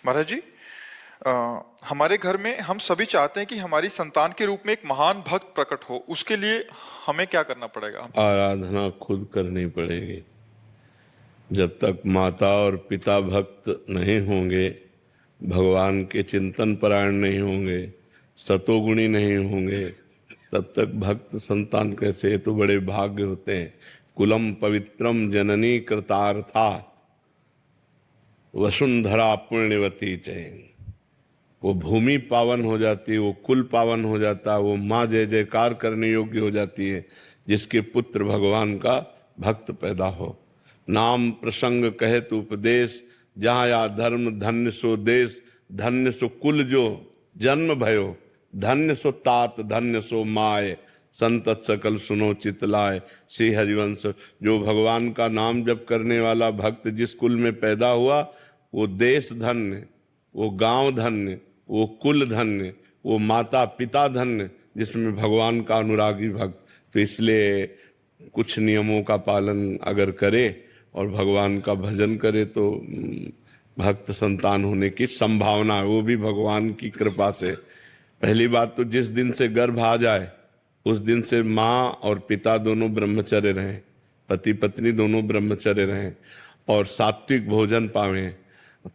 महाराज जी, हमारे घर में हम सभी चाहते हैं कि हमारी संतान के रूप में एक महान भक्त प्रकट हो। उसके लिए हमें क्या करना पड़ेगा? आराधना खुद करनी पड़ेगी। जब तक माता और पिता भक्त नहीं होंगे, भगवान के चिंतन परायण नहीं होंगे, सतोगुणी नहीं होंगे, तब तक भक्त संतान कैसे? ये तो बड़े भाग्य होते हैं। कुलम पवित्रम जननी कृतार्था वसुंधरा पुण्यवती चैन। वो भूमि पावन हो जाती है, वो कुल पावन हो जाता है, वो माँ जय जयकार करने योग्य हो जाती है जिसके पुत्र भगवान का भक्त पैदा हो। नाम प्रसंग कहत उपदेश, जहाँ या धर्म धन्य सो देश, धन्य सो कुल जो जन्म भयो, धन्य सो तात धन्य सो माय, संतत सकल सुनो चितलाय। श्री हरिवंश। जो भगवान का नाम जप करने वाला भक्त जिस कुल में पैदा हुआ, वो देश धन्य, वो गांव धन्य, वो कुल धन्य, वो माता पिता धन्य जिसमें भगवान का अनुरागी भक्त। तो इसलिए कुछ नियमों का पालन अगर करे और भगवान का भजन करे तो भक्त संतान होने की संभावना है, वो भी भगवान की कृपा से। पहली बात तो जिस दिन से गर्भ आ जाए उस दिन से माँ और पिता दोनों ब्रह्मचर्य रहें, पति पत्नी दोनों ब्रह्मचर्य रहें और सात्विक भोजन पावें,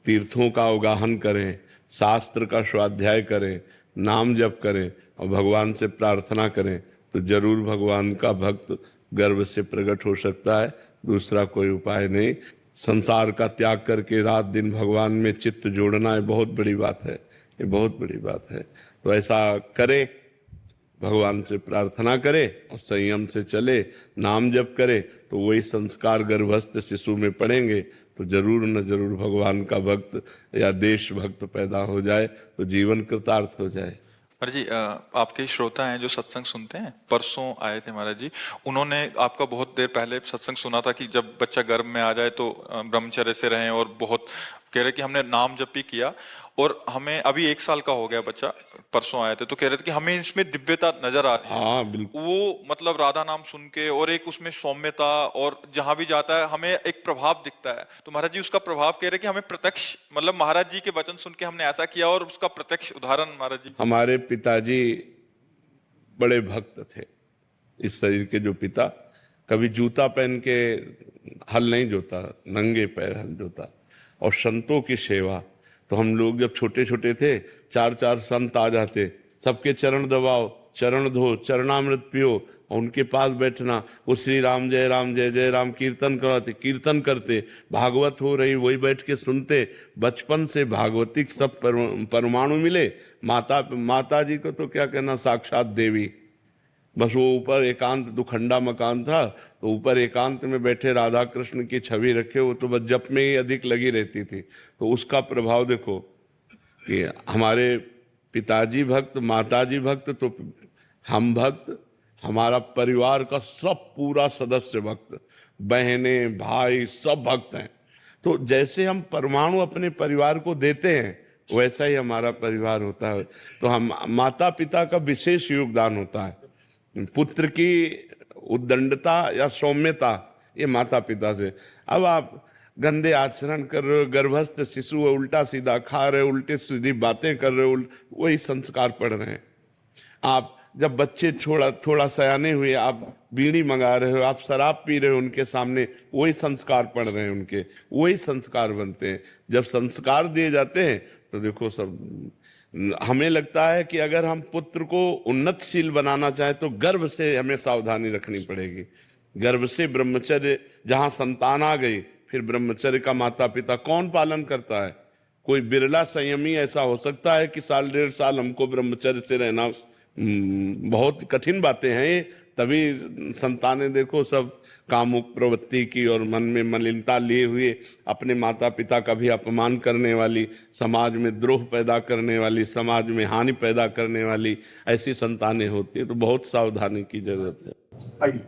तीर्थों का अवगाहन करें, शास्त्र का स्वाध्याय करें, नाम जप करें और भगवान से प्रार्थना करें तो जरूर भगवान का भक्त गर्भ से प्रकट हो सकता है। दूसरा कोई उपाय नहीं। संसार का त्याग करके रात दिन भगवान में चित्त जोड़ना है, बहुत बड़ी बात है, ये बहुत बड़ी बात है। तो ऐसा करे, भगवान से प्रार्थना करे और संयम से चले, नाम जप करे तो वही संस्कार गर्भस्थ शिशु में पड़ेंगे तो जरूर न जरूर भगवान का भक्त या देश भक्त पैदा हो जाए तो जीवन कृतार्थ हो जाए। महाराज जी, आपके श्रोता हैं जो सत्संग सुनते हैं, परसों आए थे महाराज जी। उन्होंने आपका बहुत देर पहले सत्संग सुना था कि जब बच्चा गर्भ में आ जाए तो ब्रह्मचर्य से रहें, और बहुत कह रहे कि हमने नाम जप भी किया और हमें अभी 1 साल का हो गया बच्चा। परसों आए थे तो कह रहे थे कि हमें इसमें दिव्यता नजर आ रही है। हाँ बिल्कुल। वो मतलब राधा नाम सुन के और एक उसमें सौम्यता, और जहां भी जाता है हमें एक प्रभाव दिखता है। तो महाराज जी उसका प्रभाव कह रहे कि हमें प्रत्यक्ष, मतलब महाराज जी के वचन सुन के हमने ऐसा किया और उसका प्रत्यक्ष उदाहरण महाराज जी। हमारे पिताजी बड़े भक्त थे। इस शरीर के जो पिता कभी जूता पहन के हल नहीं जोता, नंगे पैर हल जोता। और संतों की सेवा, तो हम लोग जब छोटे छोटे थे 4-4 संत आ जाते, सबके चरण दबाओ, चरण धो, चरणामृत पियो और उनके पास बैठना। वो श्री राम जय जय राम कीर्तन कराते, कीर्तन करते, भागवत हो रही वही बैठ के सुनते। बचपन से भागवतिक सब परमाणु मिले। माता जी को तो क्या कहना, साक्षात देवी। बस वो ऊपर एकांत दुखंडा मकान था तो ऊपर एकांत में बैठे राधा कृष्ण की छवि रखे, वो तो बस जप में ही अधिक लगी रहती थी। तो उसका प्रभाव देखो कि हमारे पिताजी भक्त, माताजी भक्त, तो हम भक्त, हमारा परिवार का सब पूरा सदस्य भक्त, बहनें भाई सब भक्त हैं। तो जैसे हम परमाणु अपने परिवार को देते हैं वैसा ही हमारा परिवार होता है। तो हम माता पिता का विशेष योगदान होता है। पुत्र की उद्दंडता या सौम्यता ये माता पिता से। अब आप गंदे आचरण कर रहे हो, गर्भस्थ शिशु है, उल्टा सीधा खा रहे हो, उल्टे सीधी बातें कर रहे हो, वही संस्कार पड़ रहे हैं। आप जब बच्चे थोड़ा सयाने हुए, आप बीड़ी मंगा रहे हो, आप शराब पी रहे हो उनके सामने, वही संस्कार पड़ रहे हैं उनके, वही संस्कार बनते हैं। जब संस्कार दिए जाते हैं तो देखो सब। हमें लगता है कि अगर हम पुत्र को उन्नतशील बनाना चाहें तो गर्भ से हमें सावधानी रखनी पड़ेगी। गर्भ से ब्रह्मचर्य, जहां संतान आ गई फिर ब्रह्मचर्य का माता पिता कौन पालन करता है? कोई बिरला संयमी ऐसा हो सकता है कि 1.5 साल हमको ब्रह्मचर्य से रहना, बहुत कठिन बातें हैं ये। तभी संतानें देखो सब कामुक प्रवृत्ति की और मन में मलिनता लिए हुए, अपने माता पिता का भी अपमान करने वाली, समाज में द्रोह पैदा करने वाली, समाज में हानि पैदा करने वाली ऐसी संतानें होती है। तो बहुत सावधानी की जरूरत है।